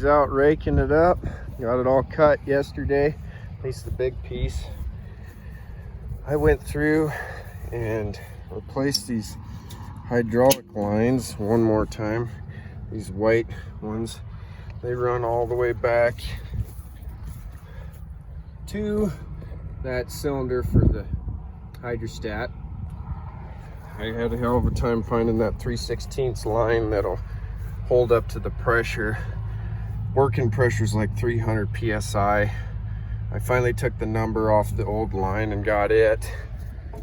He's out raking it up. Got it all cut yesterday, at least the big piece. I went through and replaced these hydraulic lines one more time. These white ones, they run all the way back to that cylinder for the hydrostat. I had a hell of a time finding that 3/16 line that'll hold up to the pressure. Working pressure is like 300 psi. I finally took the number off the old line and got it,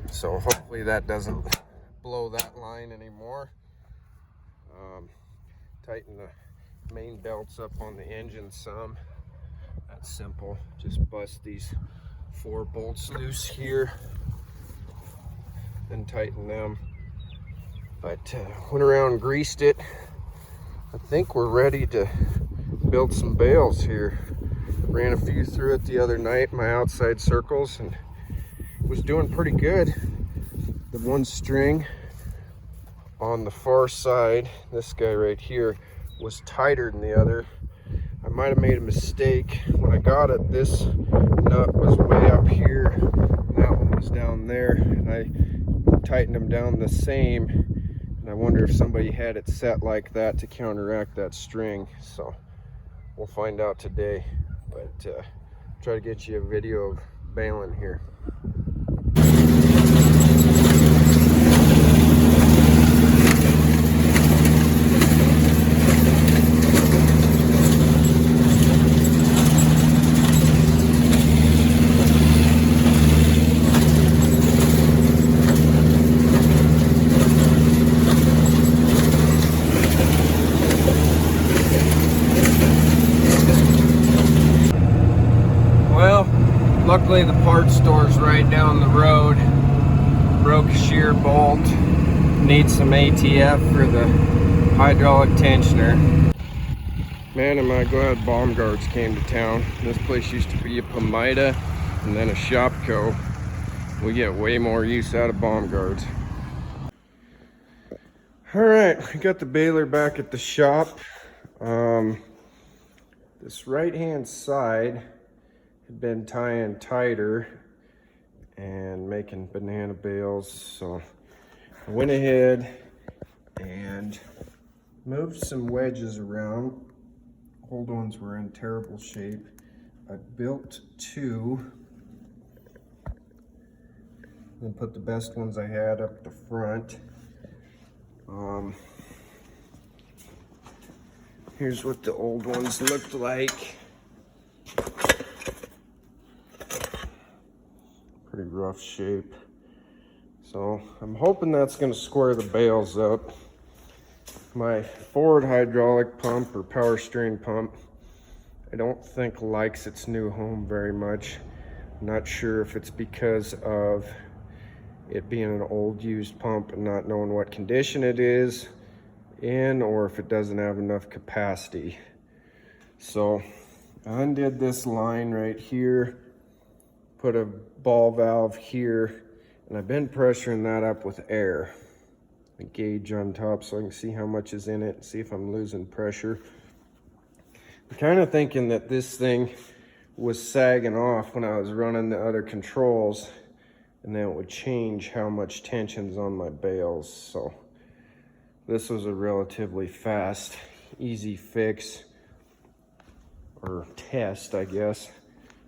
so hopefully that doesn't blow that line anymore. Tighten the main belts up on the engine some. That's simple. Just bust these 4 bolts loose here, then tighten them. But went around and greased it. I think we're ready to build some bales here. Ran a few through it the other night, my outside circles, and was doing pretty good. The one string on the far side, this guy right here, was tighter than the other. I might have made a mistake. When I got it, this nut was way up here, and that one was down there, and I tightened them down the same, and I wonder if somebody had it set like that to counteract that string. So we'll find out today, but try to get you a video of baling here. Luckily the parts store's right down the road. Broke a shear bolt. Need some ATF for the hydraulic tensioner. Man, am I glad bomb guards came to town. This place used to be a Pomida and then a Shopco. We get way more use out of bomb guards. Alright, we got the baler back at the shop. This right hand side been tying tighter and making banana bales, so I went ahead and moved some wedges around. Old ones were in terrible shape. I built 2 and put the best ones I had up the front. Here's what the old ones looked like. Pretty rough shape. So I'm hoping that's going to square the bales up. My forward hydraulic pump or power steering pump, I don't think likes its new home very much. I'm not sure if it's because of it being an old used pump and not knowing what condition it is in, or if it doesn't have enough capacity. So I undid this line right here, put a ball valve here, and I've been pressuring that up with air. A gauge on top so I can see how much is in it and see if I'm losing pressure. I'm kind of thinking that this thing was sagging off when I was running the other controls, and then it would change how much tension's on my bales. So this was a relatively fast, easy fix, or test, I guess.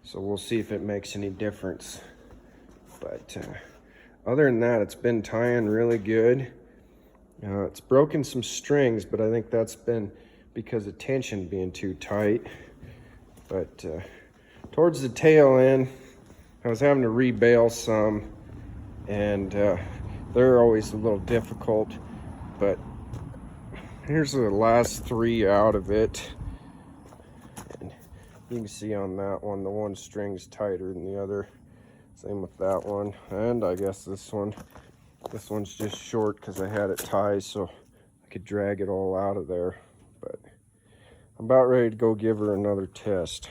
So we'll see if it makes any difference. But other than that, it's been tying really good. It's broken some strings, but I think that's been because of tension being too tight. But towards the tail end, I was having to rebale some, and they're always a little difficult. But here's the last 3 out of it. You can see on that one, the one string's tighter than the other. Same with that one. And I guess this one's just short because I had it tied so I could drag it all out of there. But I'm about ready to go give her another test.